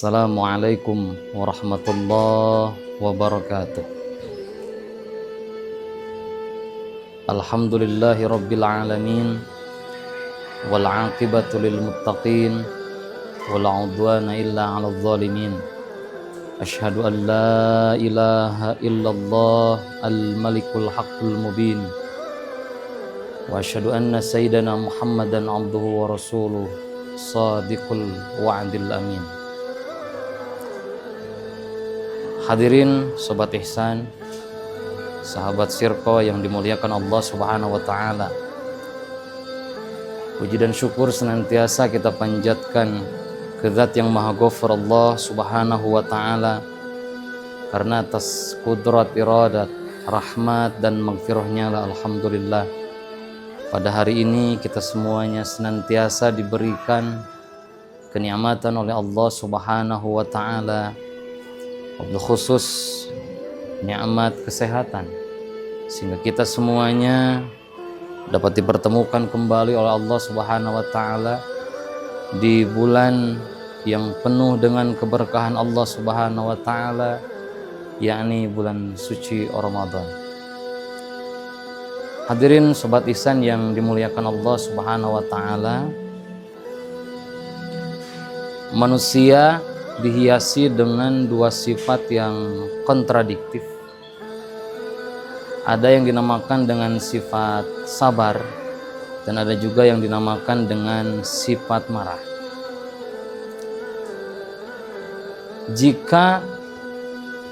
Assalamualaikum warahmatullahi wabarakatuh. Alhamdulillahi rabbil alamin, wal aqibatu lil muttaqin, wala udwana illa 'alal zalimin. Asyhadu an la ilaha illallah al-malikul haqqul mubin, wa asyhadu anna sayyidana Muhammadan 'abduhu wa rasuluh shadiqul wa'dil amin. Hadirin sobat ihsan, sahabat Sirko yang dimuliakan Allah Subhanahu wa taala. Puji dan syukur senantiasa kita panjatkan ke Zat yang Maha Ghafur Allah Subhanahu wa taala, karena atas kudrat, iradat, rahmat dan maghfirahnya lah alhamdulillah pada hari ini kita semuanya senantiasa diberikan kenikmatan oleh Allah Subhanahu wa taala, wabil khusus nikmat kesehatan, sehingga kita semuanya dapat dipertemukan kembali oleh Allah Subhanahu wa taala di bulan yang penuh dengan keberkahan Allah Subhanahu wa taala, yakni bulan suci Ramadan. Hadirin sobat ihsan yang dimuliakan Allah Subhanahu wa taala, manusia dihiasi dengan dua sifat yang kontradiktif. Ada yang dinamakan dengan sifat sabar, dan ada juga yang dinamakan dengan sifat marah. Jika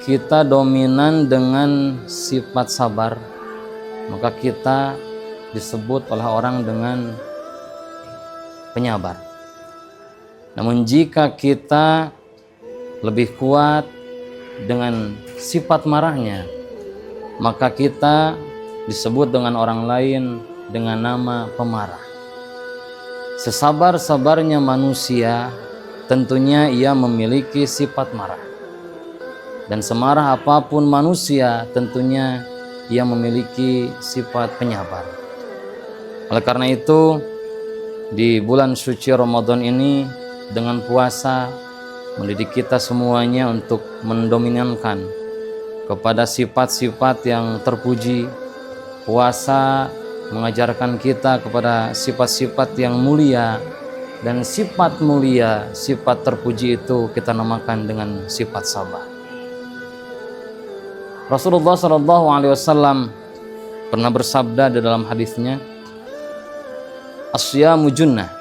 kita dominan dengan sifat sabar, maka kita disebut oleh orang dengan penyabar. Namun jika kita lebih kuat dengan sifat marahnya, maka kita disebut dengan orang lain dengan nama pemarah. Sesabar-sabarnya manusia, tentunya ia memiliki sifat marah. Dan semarah apapun manusia, tentunya ia memiliki sifat penyabar. Oleh karena itu, di bulan suci Ramadan ini dengan puasa mendidik kita semuanya untuk mendominankan kepada sifat-sifat yang terpuji. Puasa mengajarkan kita kepada sifat-sifat yang mulia, dan sifat mulia, sifat terpuji itu kita namakan dengan sifat sabar. Rasulullah SAW pernah bersabda di dalam hadisnya, "Asyamu junnah."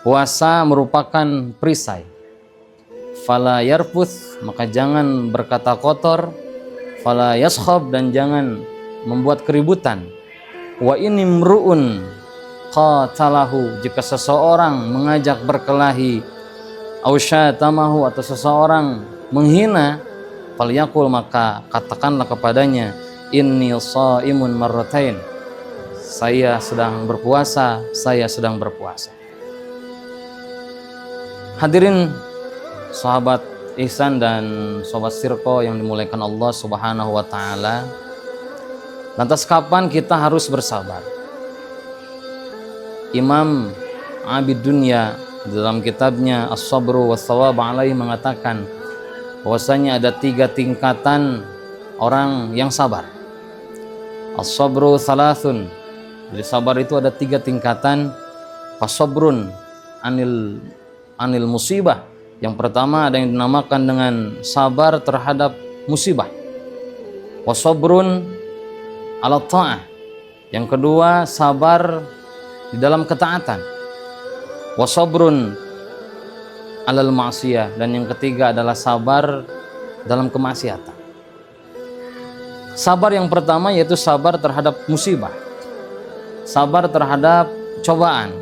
Puasa merupakan perisai. Fala yarfuth, maka jangan berkata kotor. Fala yaskhab, dan jangan membuat keributan. Wa inni mru'un qatalahu, jika seseorang mengajak berkelahi, au syatamahu, atau seseorang menghina, falyaqul, maka katakanlah kepadanya, inni shaimun marratain, saya sedang berpuasa, saya sedang berpuasa. Hadirin sahabat ihsan dan sobat Sirko yang dimuliakan Allah Subhanahu wa taala, lantas kapan kita harus bersabar? Imam Abid Dunya dalam kitabnya As-Sabru was-Shawab Alaihi mengatakan bahwasanya ada 3 tingkatan orang yang sabar. As-sabru thalathun, jadi sabar itu ada 3 tingkatan. Fasabrun anil musibah, yang pertama ada yang dinamakan dengan sabar terhadap musibah. Wasabrun ala ta'ah, yang kedua sabar di dalam ketaatan. Wasabrun alal ma'siyah, dan yang ketiga adalah sabar dalam kemaksiatan. Sabar yang pertama yaitu sabar terhadap musibah, sabar terhadap cobaan,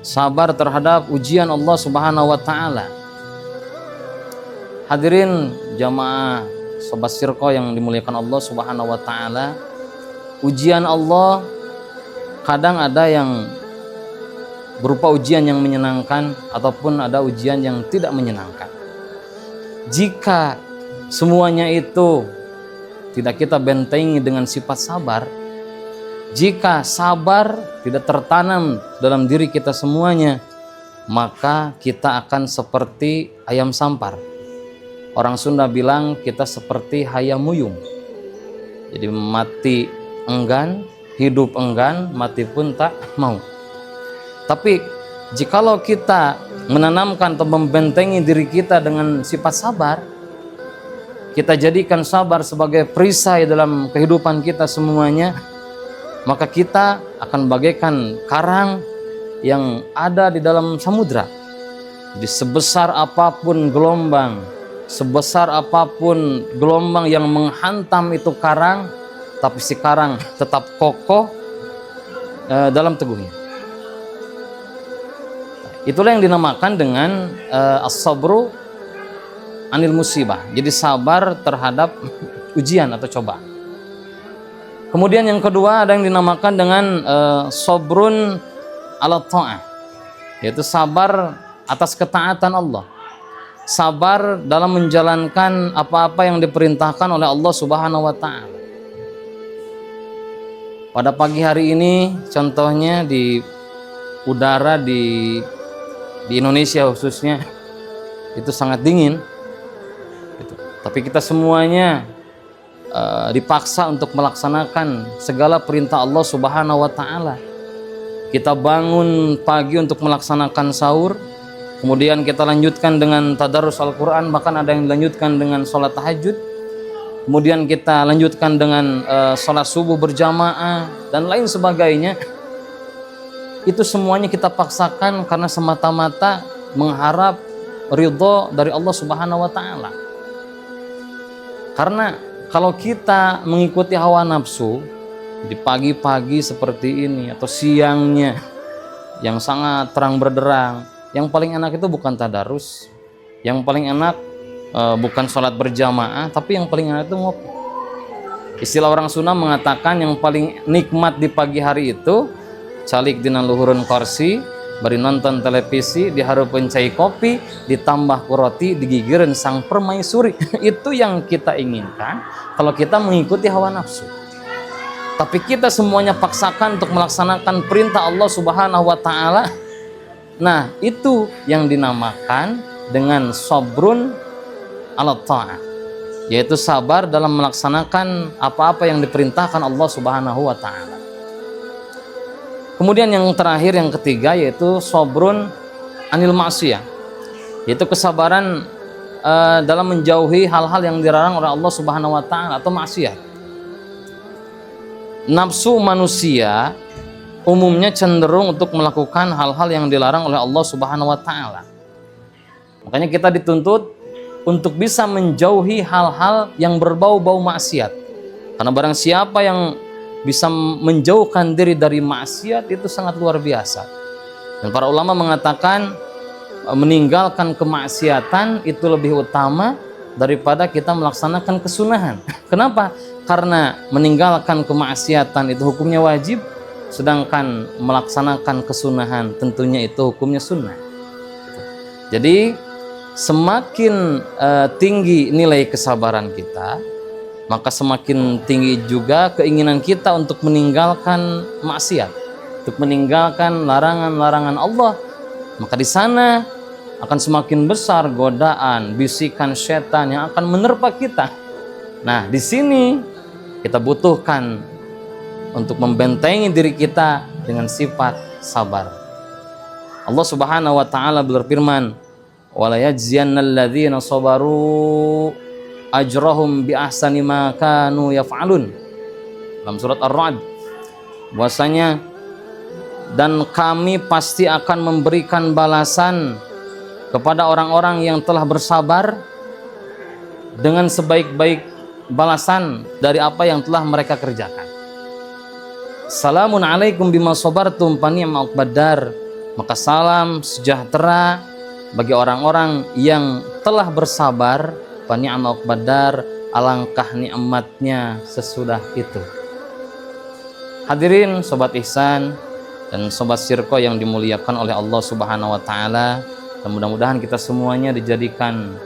sabar terhadap ujian Allah Subhanahu wa taala. Hadirin jamaah sobat Sirko yang dimuliakan Allah Subhanahu wa taala, ujian Allah kadang ada yang berupa ujian yang menyenangkan ataupun ada ujian yang tidak menyenangkan. Jika semuanya itu tidak kita bentengi dengan sifat sabar, jika sabar tidak tertanam dalam diri kita semuanya, maka kita akan seperti ayam sampar. Orang Sunda bilang kita seperti hayam muyung. Jadi mati enggan, hidup enggan, mati pun tak mau. Tapi jikalau kita menanamkan atau membentengi diri kita dengan sifat sabar, kita jadikan sabar sebagai perisai dalam kehidupan kita semuanya, maka kita akan bagaikan karang yang ada di dalam samudra. Jadi sebesar apapun gelombang, sebesar apapun gelombang yang menghantam itu karang, tapi si karang tetap kokoh dalam teguhnya. Itulah yang dinamakan dengan as-sabru anil musibah. Jadi sabar terhadap ujian atau cobaan. Kemudian yang kedua ada yang dinamakan dengan sabrun ala ta'ah, yaitu sabar atas ketaatan Allah. Sabar dalam menjalankan apa-apa yang diperintahkan oleh Allah Subhanahu wa taala. Pada pagi hari ini contohnya di udara di Indonesia khususnya itu sangat dingin gitu. Tapi kita semuanya dipaksa untuk melaksanakan segala perintah Allah Subhanahu wa taala. Kita bangun pagi untuk melaksanakan sahur, kemudian kita lanjutkan dengan tadarus Al-Quran, bahkan ada yang dilanjutkan dengan sholat tahajud, kemudian kita lanjutkan dengan sholat subuh berjamaah dan lain sebagainya. Itu semuanya kita paksakan karena semata-mata mengharap ridho dari Allah Subhanahu wa taala. Karena kalau kita mengikuti hawa nafsu di pagi-pagi seperti ini atau siangnya yang sangat terang berderang, yang paling enak itu bukan tadarus, yang paling enak bukan sholat berjamaah, tapi yang paling enak itu ngopi. Istilah orang Sunda mengatakan yang paling nikmat di pagi hari itu calik dina luhurun kursi, bari nonton televisi, dihareupeun cai kopi, ditambah ku roti, digigireun sang permaisuri. Itu yang kita inginkan kalau kita mengikuti hawa nafsu. Tapi kita semuanya paksakan untuk melaksanakan perintah Allah Subhanahu wa taala. Nah, itu yang dinamakan dengan sabrun ala ta'ah, yaitu sabar dalam melaksanakan apa-apa yang diperintahkan Allah Subhanahu wa taala. Kemudian yang terakhir, yang ketiga, yaitu sabrun anil ma'siyah, yaitu kesabaran dalam menjauhi hal-hal yang dilarang oleh Allah Subhanahu wa taala atau maksiat. Nafsu manusia umumnya cenderung untuk melakukan hal-hal yang dilarang oleh Allah Subhanahu wa taala. Makanya kita dituntut untuk bisa menjauhi hal-hal yang berbau-bau maksiat. Karena barang siapa yang bisa menjauhkan diri dari maksiat itu sangat luar biasa. Dan para ulama mengatakan meninggalkan kemaksiatan itu lebih utama daripada kita melaksanakan kesunahan. Kenapa? Karena meninggalkan kemaksiatan itu hukumnya wajib, sedangkan melaksanakan kesunahan tentunya itu hukumnya sunnah. Jadi semakin tinggi nilai kesabaran kita, maka semakin tinggi juga keinginan kita untuk meninggalkan maksiat, untuk meninggalkan larangan-larangan Allah. Maka di sana akan semakin besar godaan, bisikan setan yang akan menerpa kita. Nah, di sini kita butuhkan untuk membentengi diri kita dengan sifat sabar. Allah Subhanahu wa taala berfirman, "Wala yajziyannal ladzina sabaru ajrahum bi ahsani ma kanu yaf'alun." Dalam surat Ar-Ra'd, bahwasanya dan kami pasti akan memberikan balasan kepada orang-orang yang telah bersabar dengan sebaik-baik balasan dari apa yang telah mereka kerjakan. Salamun alaikum bima sabartum fa ni'ma uqbadar. Maka salam sejahtera bagi orang-orang yang telah bersabar, fa ni'ma uqbadar, alangkah nikmatnya sesudah itu. Hadirin sobat ihsan dan sobat Sirko yang dimuliakan oleh Allah Subhanahu wa taala, dan mudah-mudahan kita semuanya dijadikan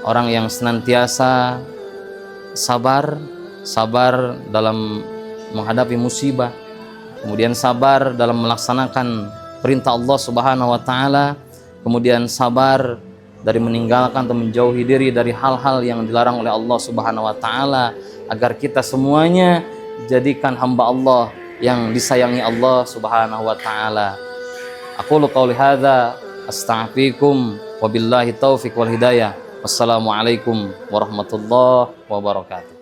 orang yang senantiasa sabar dalam menghadapi musibah, kemudian sabar dalam melaksanakan perintah Allah Subhanahu wa taala, kemudian sabar dari meninggalkan atau menjauhi diri dari hal-hal yang dilarang oleh Allah Subhanahu wa taala, agar kita semuanya jadikan hamba Allah yang disayangi Allah Subhanahu wa taala. Aqulu qauli hadza astaghfirukum wabillahi taufiq wal hidayah. Wassalamualaikum warahmatullahi wabarakatuh.